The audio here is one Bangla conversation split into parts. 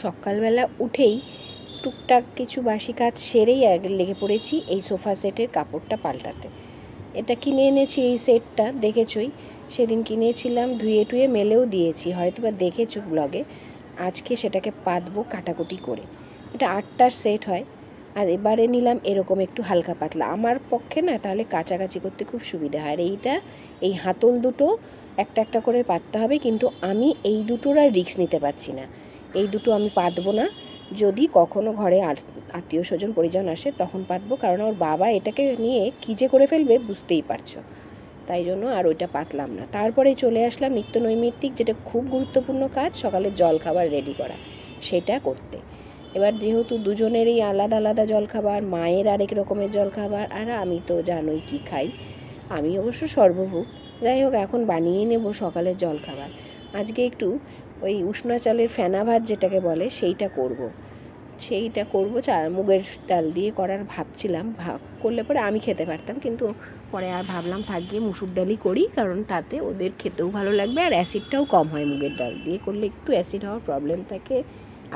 সকালবেলা উঠেই টুকটাক কিছু বাসি কাজ সেরেই আগে লেগে পড়েছি এই সোফা সেটের কাপড়টা পাল্টাতে। এটা কিনে এনেছি, এই সেটটা দেখেছই, সেদিন কিনেছিলাম, ধুয়ে টুয়ে মেলেও দিয়েছি, হয়তো বা দেখেছো ব্লগে। আজকে সেটাকে পাতবো কাটাকুটি করে। এটা 8টার সেট হয়, আর এবারে নিলাম এরকম একটু হালকা পাতলা। আমার পক্ষে না তাহলে কাচাকাচি করতে খুব সুবিধা হয়। আর এই হাতল দুটো একটা একটা করে পাততে হবে, কিন্তু আমি এই দুটোর আর রিস্ক নিতে পারছি না। এই দুটো আমি পাতবো না, যদি কখনো ঘরে আত্মীয় স্বজন পরিজন আসে তখন পাতবো, কারণ ওর বাবা এটাকে নিয়ে কী যে করে ফেলবে বুঝতেই পারছো। তাই জন্য আর ওইটা পাতলাম না। তারপরে চলে আসলাম নিত্য নৈমিত্তিক, যেটা খুব গুরুত্বপূর্ণ কাজ, সকালে জল খাবার রেডি করা, সেটা করতে। এবার যেহেতু দুজনেরই আলাদা আলাদা জলখাবার, মায়ের আরেক রকমের জলখাবার, আর আমি তো জানোই কি খাই, আমি অবশ্য সর্বভুক। যাই হোক, এখন বানিয়ে নেব সকালের জলখাবার। আজকে একটু ওই উষ্ণা চালের ফেনা ভাত যেটাকে বলে সেইটা করব। মুগের ডাল দিয়ে করার ভাবছিলাম, করলে পরে আমি খেতে পারতাম, কিন্তু পরে আর ভাবলাম গিয়ে মুসুর ডালই করি, কারণ তাতে ওদের খেতেও ভালো লাগবে আর অ্যাসিডটাও কম হয়। মুগের ডাল দিয়ে করলে একটু অ্যাসিড হওয়ার প্রবলেম থাকে।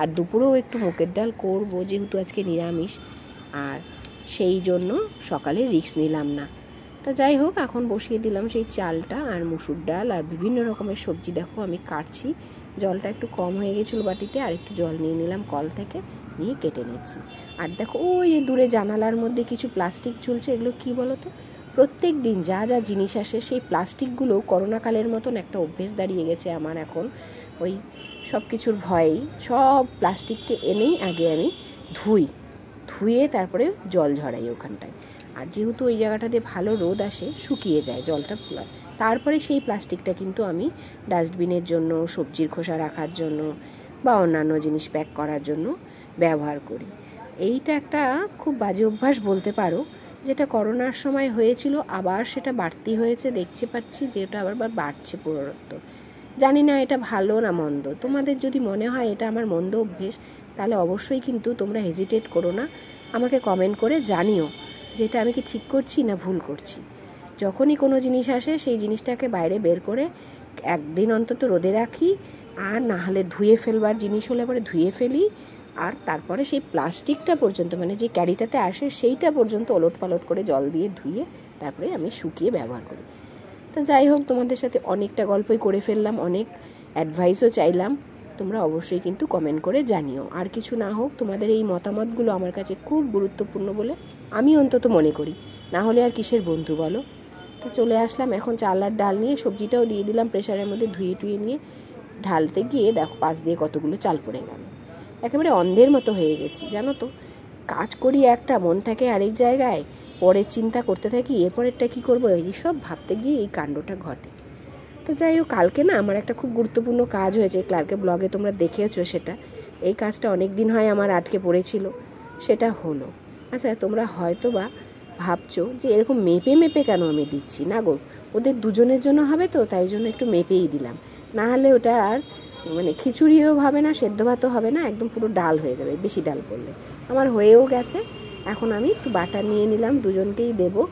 আর দুপুরেও একটু মুগের ডাল করব, যেহেতু আজকে নিরামিষ, আর সেই জন্য সকালে রিস্ক নিলাম না। তা যাই হোক, এখন বসিয়ে দিলাম সেই চালটা আর মুসুর ডাল আর বিভিন্ন রকমের সবজি। দেখো আমি কাটছি, জলটা একটু কম হয়ে গেছিলো বাটিতে, আর একটু জল নিয়ে নিলাম কল থেকে, নিয়ে কেটে নিচ্ছি। আর দেখো ওই দূরে জানালার মধ্যে কিছু প্লাস্টিক ঝুলছে, এগুলো কি বলো তো? প্রত্যেক দিন যা যা জিনিস আসে সেই প্লাস্টিকগুলো করোনাকালের মতন একটা অভ্যেস দাঁড়িয়ে গেছে আমার এখন। ওই সব কিছুর ভয়েই সব প্লাস্টিককে এনেই আগে আমি ধুয়ে তারপরে জল ঝরাই ওখানটায়। আর যেহেতু ওই জায়গাটাতে ভালো রোদ আসে, শুকিয়ে যায় জলটা, তারপরে সেই প্লাস্টিকটা কিন্তু আমি ডাস্টবিনের জন্য, সবজির খোসা রাখার জন্য বা অন্যান্য জিনিস প্যাক করার জন্য ব্যবহার করি। এইটা একটা খুব বাজে অভ্যাস বলতে পারো, যেটা করোনার সময় হয়েছিল, আবার সেটা বাড়তি হয়েছে, দেখতে পাচ্ছি যে এটা আবার বাড়ছে পুনরুক্ত। জানি না এটা ভালো না মন্দ, তোমাদের যদি মনে হয় এটা আমার মন্দ অভ্যেস, তাহলে অবশ্যই কিন্তু তোমরা হেজিটেট করো না, আমাকে কমেন্ট করে জানিও যে এটা আমি কি ঠিক করছি না ভুল করছি। যখনই কোনো জিনিস আসে সেই জিনিসটাকে বাইরে বের করে একদিন অন্তত রোদে রাখি, আর না হলে ধুয়ে ফেলবার জিনিস হলে পরে ধুয়ে ফেলি, আর তারপরে সেই প্লাস্টিকটা পর্যন্ত, মানে যে ক্যারিটাতে আসে সেইটা পর্যন্ত ওলট পালট করে জল দিয়ে ধুয়ে তারপরে আমি শুকিয়ে ব্যবহার করি। তো যাই হোক, তোমাদের সাথে অনেকটা গল্পই করে ফেললাম, অনেক অ্যাডভাইসও চাইলাম, তোমরা অবশ্যই কিন্তু কমেন্ট করে জানিও। আর কিছু না হোক, তোমাদের এই মতামতগুলো আমার কাছে খুব গুরুত্বপূর্ণ বলে আমি অন্তত মনে করি, না হলে আর কিসের বন্ধু বলো। তো চলে আসলাম এখন চাল আর ডাল নিয়ে, সবজিটাও দিয়ে দিলাম প্রেশারের মধ্যে, ধুয়ে টুয়ে নিয়ে ঢালতে গিয়ে দেখো পাশ দিয়ে কতগুলো চাল পড়ে গেল। একেবারে অন্ধের মতো হয়ে গেছি জানো তো, কাজ করি একটা, মন থাকে আরেক জায়গায়, পরের চিন্তা করতে থাকি, এরপরেরটা কী করবো, এইসব ভাবতে গিয়ে এই কাণ্ডটা ঘটে। তো যাই হোক, কালকে না আমার একটা খুব গুরুত্বপূর্ণ কাজ হয়েছে, ক্লার্কে ব্লগে তোমরা দেখেছো সেটা। এই কাজটা অনেক দিন হয় আমার আটকে পড়েছিল, সেটা হলো। আচ্ছা, তোমরা হয়তো বা ভাবছো যে এরকম মেপে মেপে কেন আমি দিচ্ছি, না গো, ওদের দুজনের জন্য হবে তো, তাই জন্য একটু মেপেই দিলাম, না হলে ওটা আর মানে খিচুড়িও হবে না, সেদ্ধ ভাতও হবে না, একদম পুরো ডাল হয়ে যাবে বেশি ডাল করলে। আমার হয়েও গেছে, এখন আমি একটু বাটার নিয়ে নিলাম, দুজনকেই দেবো।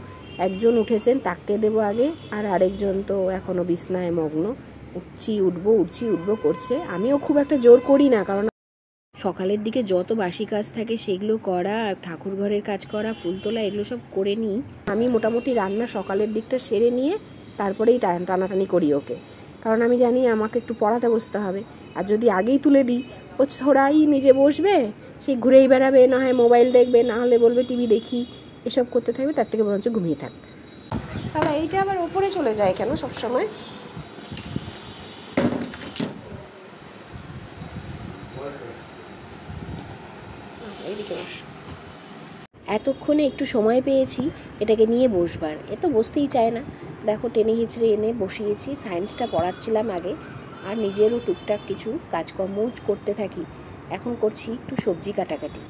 একজন উঠেছেন, তাকে দেবো আগে, আর আরেকজন তো এখনও বিছনায় মগ্ন, উঠছি উঠবো করছে। আমিও খুব একটা জোর করি না, কারণ সকালের দিকে যত বাসি কাজ থাকে সেগুলো করা, ঠাকুর ঘরের কাজ করা, ফুল তোলা, এগুলো সব করে নিই। আমি মোটামুটি রান্না সকালের দিকটা সেরে নিয়ে তারপরেই টানাটানি করি ওকে, কারণ আমি জানি আমাকে একটু পড়াতে বসতে হবে। আর যদি আগেই তুলে দিই, ও থোড়াই নিজে বসবে, সেই ঘুরেই বেড়াবে, না হয় মোবাইল দেখবে, না হলে বলবে টিভি দেখি, এসব করতে থাকবে, তার থেকে বরঞ্চ ঘুমিয়ে থাক। বাবা, এইটা আবার ওপরে চলে যায় কেন সবসময়? এইদিকে বস। এতক্ষণে একটু সময় পেয়েছি এটাকে নিয়ে বসবার, এ তো বসতেই চায় না। দেখো টেনে হিঁচড়ে এনে বসিয়েছি, সায়েন্সটা পড়াচ্ছিলাম আগে, আর নিজেরও টুকটাক কিছু কাজকর্ম করতে থাকি। এখন করছি একটু সবজি কাটাকাটি।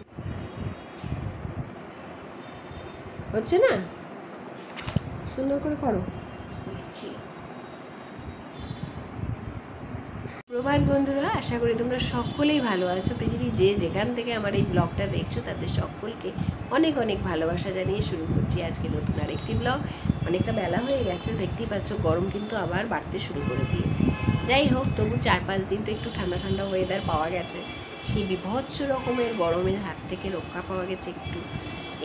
হচ্ছে না? সুন্দর করে করো। প্রভাত বন্ধুরা, আশা করি তোমরা সকলেই ভালো আছো। পৃথিবীর যে যেখান থেকে আমার এই ব্লগটা দেখছো তাদের সকলকে অনেক অনেক ভালোবাসা জানিয়ে শুরু করছি আজকে নতুন আরেকটি ব্লগ। অনেকটা বেলা হয়ে গেছে, দেখতেই পাচ্ছ, গরম কিন্তু আবার বাড়তে শুরু করে দিয়েছে। যাই হোক, তবু 4-5 দিন তো একটু ঠান্ডা ঠান্ডা ওয়েদার পাওয়া গেছে, সেই বিভৎস রকমের গরমের হাত থেকে রক্ষা পাওয়া গেছে একটু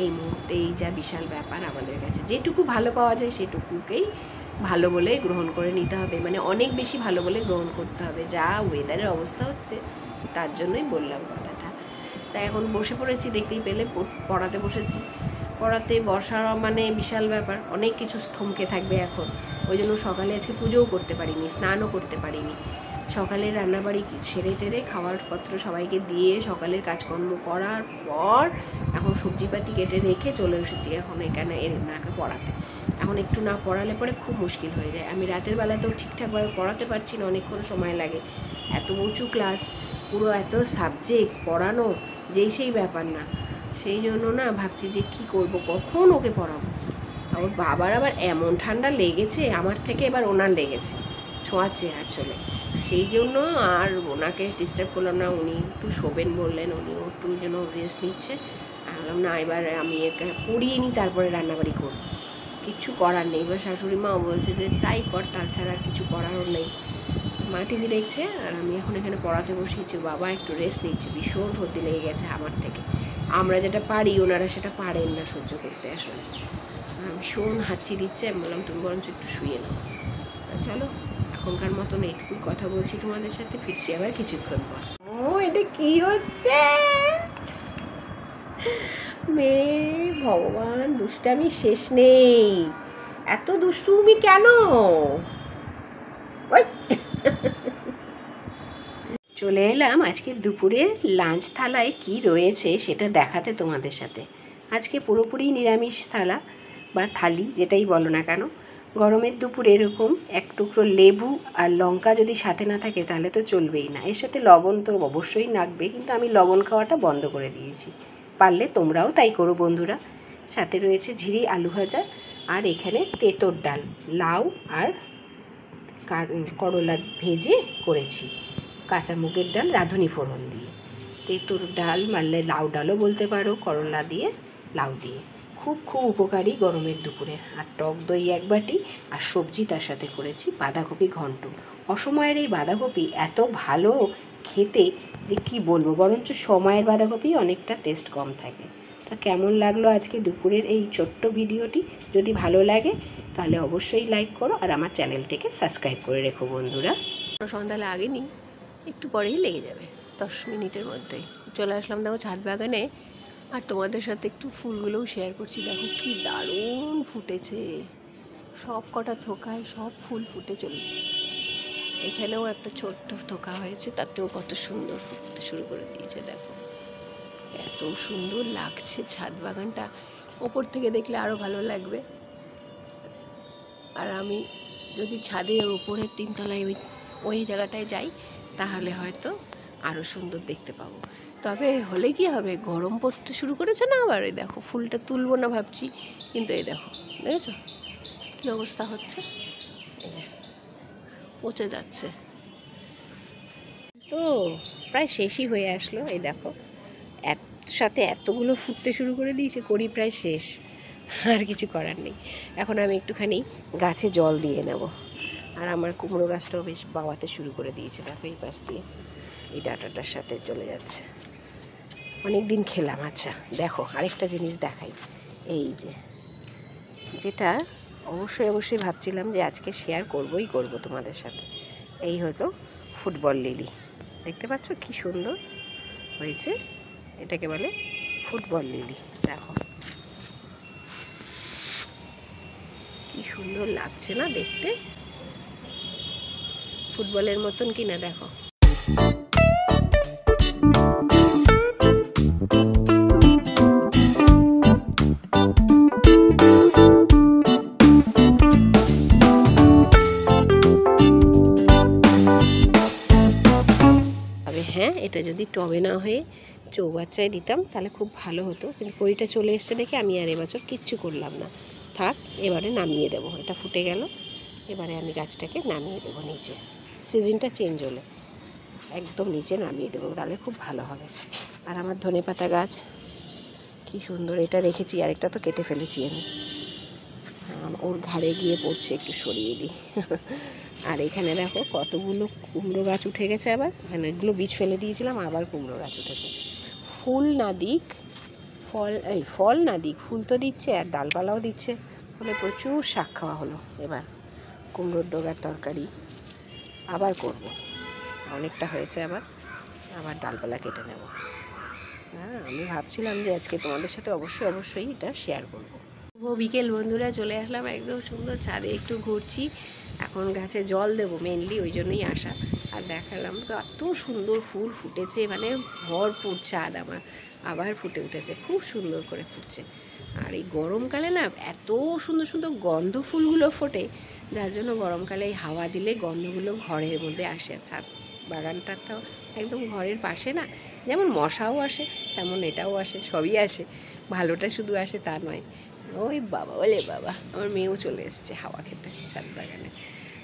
এই মুহূর্তে। এই যা বিশাল ব্যাপার আমাদের কাছে, যেটুকু ভালো পাওয়া যায় সেটুকুকেই ভালো বলে গ্রহণ করে নিতে হবে, মানে অনেক বেশি ভালো বলে গ্রহণ করতে হবে। যা ওয়েদারের অবস্থা হচ্ছে তার জন্যই বললাম কথাটা। তাই এখন বসে পড়েছি, দেখতেই পেলে পড়াতে বসেছি। পড়াতে বসার মানে বিশাল ব্যাপার, অনেক কিছু থমকে থাকবে এখন। ওই জন্য সকালে আজকে পুজোও করতে পারিনি, স্নানও করতে পারিনি। সকালে রান্নাবাড়ি ছেড়ে টেরে খাবার পত্র সবাইকে দিয়ে সকালের কাজকর্ম করার পর এখন সবজিপাতি কেটে রেখে চলে এসেছি এখন এখানে এনাকে পড়াতে। এখন একটু না পড়ালে পরে খুব মুশকিল হয়ে যায়। আমি রাতের বেলাতেও ঠিকঠাকভাবে পড়াতে পারছি না, অনেকক্ষণ সময় লাগে। এত উঁচু ক্লাস, পুরো এত সাবজেক্ট পড়ানো, যেই সেই ব্যাপার না। সেই জন্য না ভাবছি যে কি করব, কখন ওকে পড়াবো। ওর বাবার আবার এমন ঠান্ডা লেগেছে, আমার থেকে এবার ওনার লেগেছে, ছোঁয়াচ্ছে আসলে। সেই জন্য আর ওনাকে ডিস্টার্ব করলাম না, উনি একটু শোবেন বললেন, উনিও একটু যেন রেস্ট নিচ্ছে। বললাম না, এবার আমি একে পড়িয়ে নিই, তারপরে রান্নাবাড়ি করব। কিচ্ছু করার নেই। এবার শাশুড়ি মাও বলছে যে তাই কর, তাছাড়া আর কিছু করারও নেই। মা টিভি দেখছে আর আমি এখন এখানে পড়াতে বসিয়েছি। বাবা একটু রেস্ট নিচ্ছে, ভীষণ সর্দি লেগে গেছে আমার থেকে। আমরা যেটা পারি ওনারা সেটা পারেন না সহ্য করতে আসলে। ভীষণ হাঁচি দিচ্ছে। আমি বললাম তুমি বরঞ্চ একটু শুয়ে নাও। চলো এখনকার মতন এইটুকুই কথা বলছি তোমাদের সাথে, ফিরছি আবার কিছুক্ষণ পর। ও এটা কি হচ্ছে? মেয়ে ভগবান, দুষ্টামি শেষ নেই। এত দুষ্টুমি কেন? চলে এলাম আজকে দুপুরে লাঞ্চ থালায় কি রয়েছে সেটা দেখাতে তোমাদের সাথে। আজকে পুরোপুরি নিরামিষ থালা বা থালি, যেটাই বলো না কেন। গরমের দুপুরে এরকম এক টুকরো লেবু আর লঙ্কা যদি সাথে না থাকে তাহলে তো চলবেই না। এর সাথে লবণ তো অবশ্যই লাগবে, কিন্তু আমি লবণ খাওয়াটা বন্ধ করে দিয়েছি। পারলে তোমরাও তাই করো বন্ধুরা। সাথে রয়েছে ঝিরি আলু ভাজা, আর এখানে তেঁতোর ডাল, লাউ আর করলা ভেজে করেছি, কাঁচা মুগের ডাল রাঁধুনি ফোড়ন দিয়ে। তেঁতোর ডাল মারলে লাউ ডালও বলতে পারো, করলা দিয়ে লাউ দিয়ে। খুব খুব উপকারী গরমের দুপুরে। আর টক দই এক বাটি, আর সবজি তার সাথে করেছি বাঁধাকপি ঘন্ট। অসময়ের এই বাঁধাকপি এত ভালো খেতে যে কী বলবো, বরঞ্চ সময়ের বাঁধাকপি অনেকটা টেস্ট কম থাকে। তা কেমন লাগলো আজকে দুপুরের এই ছোট্ট ভিডিওটি? যদি ভালো লাগে তাহলে অবশ্যই লাইক করো, আর আমার চ্যানেলটিকে সাবস্ক্রাইব করে রেখো বন্ধুরা। সন্ধ্যা লাগেনি, একটু পরেই লেগে যাবে, 10 মিনিটের মধ্যেই। চলে আসলাম দেখো ছাদ বাগানে, আর তোমাদের সাথে একটু ফুলগুলোও শেয়ার করছি। দেখো কি দারুণ ফুটেছে, সব কটা থোকায় সব ফুল ফুটে চলে। এখানেও একটা ছোট্ট থোকা হয়েছে, তাতেও কত সুন্দর ফুটতে শুরু করে দিয়েছে। দেখো এত সুন্দর লাগছে ছাদ বাগানটা, ওপর থেকে দেখলে আরও ভালো লাগবে। আর আমি যদি ছাদের ওপরের 3 তলায় ওই জায়গাটায় যাই তাহলে হয়তো আরও সুন্দর দেখতে পাবো। তবে হলে কি হবে, গরম পড়তে শুরু করেছে না আবার। এই দেখো ফুলটা তুলবো না ভাবছি, কিন্তু এই দেখো, দেখেছো কী অবস্থা হচ্ছে, পচে যাচ্ছে। তো প্রায় শেষই হয়ে আসলো। এই দেখো সাথে এতগুলো ফুটতে শুরু করে দিয়েছে, করি প্রায় শেষ, আর কিছু করার নেই। এখন আমি একটুখানি গাছে জল দিয়ে নেব। আর আমার কুমড়ো গাছটাও বেশ বাওয়াতে শুরু করে দিয়েছে। দেখো এই পাশ দিয়ে এই ডাঁটাটার সাথে চলে যাচ্ছে। অনেক দিন খেলাম। আচ্ছা দেখো আরেকটা জিনিস দেখাই, এই যেটা অবশ্যই ভাবছিলাম যে আজকে শেয়ার করব তোমাদের সাথে। এই হলো ফুটবল লিলি, দেখতে পাচ্ছ কি সুন্দর হয়েছে। এটাকে বলে ফুটবল লিলি। দেখো কি সুন্দর লাগছে না দেখতে, ফুটবলের মতন কিনা দেখো। হ্যাঁ, এটা যদি টবে না হয়ে চৌবাচ্চায় দিতাম তাহলে খুব ভালো হতো, কিন্তু কড়িটা চলে এসছে দেখে আমি আর এবছর কিচ্ছু করলাম না। থাক, এবারে নামিয়ে দেবো। এটা ফুটে গেল, এবারে আমি গাছটাকে নামিয়ে দেবো নিচে। সিজনটা চেঞ্জ হলে একদম নিচে নামিয়ে দেবো, তাহলে খুব ভালো হবে। আর আমার ধনেপাতা গাছ কি সুন্দর, এটা রেখেছি, আরেকটা তো কেটে ফেলেছি আমি। ওর ঘাড়ে গিয়ে পড়ছে, একটু সরিয়ে দিই। আর এখানে দেখো কতগুলো কুমড়ো গাছ উঠে গেছে, আবার এখানে এগুলো বীজ ফেলে দিয়েছিলাম, আবার কুমড়ো গাছ উঠেছে। ফুল না দিক ফল না দিক, ফুল তো দিচ্ছে আর ডালপালাও দিচ্ছে, ফলে প্রচুর শাক খাওয়া হলো। এবার কুমড়োর ডগার তরকারি আবার করব, অনেকটা হয়েছে, আবার ডালপালা কেটে নেব। হ্যাঁ, আমি ভাবছিলাম যে আজকে তোমাদের সাথে অবশ্যই এটা শেয়ার করব। বিকেল বন্ধুরা, চলে আসলাম একদম সুন্দর ছাদে, একটু ঘুরছি। এখন গাছে জল দেবো মেনলি, ওই জন্যই আসা। আর দেখালাম তো এত সুন্দর ফুল ফুটেছে, মানে ভরপুর ছাদ আমার, আবার ফুটে উঠেছে, খুব সুন্দর করে ফুটছে। আর এই গরমকালে না এত সুন্দর সুন্দর গন্ধ ফুলগুলো ফোটে, যার জন্য গরমকালে এই হাওয়া দিলে গন্ধগুলো ঘরের মধ্যে আসে। ছাদ বাগানটা তো একদম ঘরের পাশে না, যেমন মশাও আসে তেমন এটাও আসে, সবই আসে, ভালোটা শুধু আসে তা নয়। ওই বাবা, ওলে বাবা, আমার মেয়েও চলে এসছে হাওয়া খেতে ছাদ বাগানে।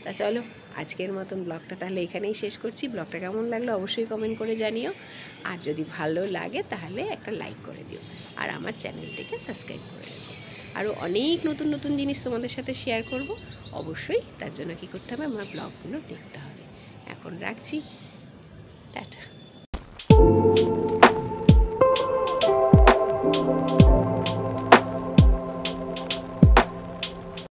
তা চলো, আজকের মতন ব্লগটা তাহলে এখানেই শেষ করছি। ব্লগটা কেমন লাগলো অবশ্যই কমেন্ট করে জানিও, আর যদি ভালো লাগে তাহলে একটা লাইক করে দিও, আর আমার চ্যানেলটিকে সাবস্ক্রাইব করে দেবো। আরও অনেক নতুন নতুন জিনিস তোমাদের সাথে শেয়ার করব অবশ্যই। তার জন্য কী করতে হবে, আমার ব্লগগুলো দেখতে হবে। এখন রাখছি, টাটা।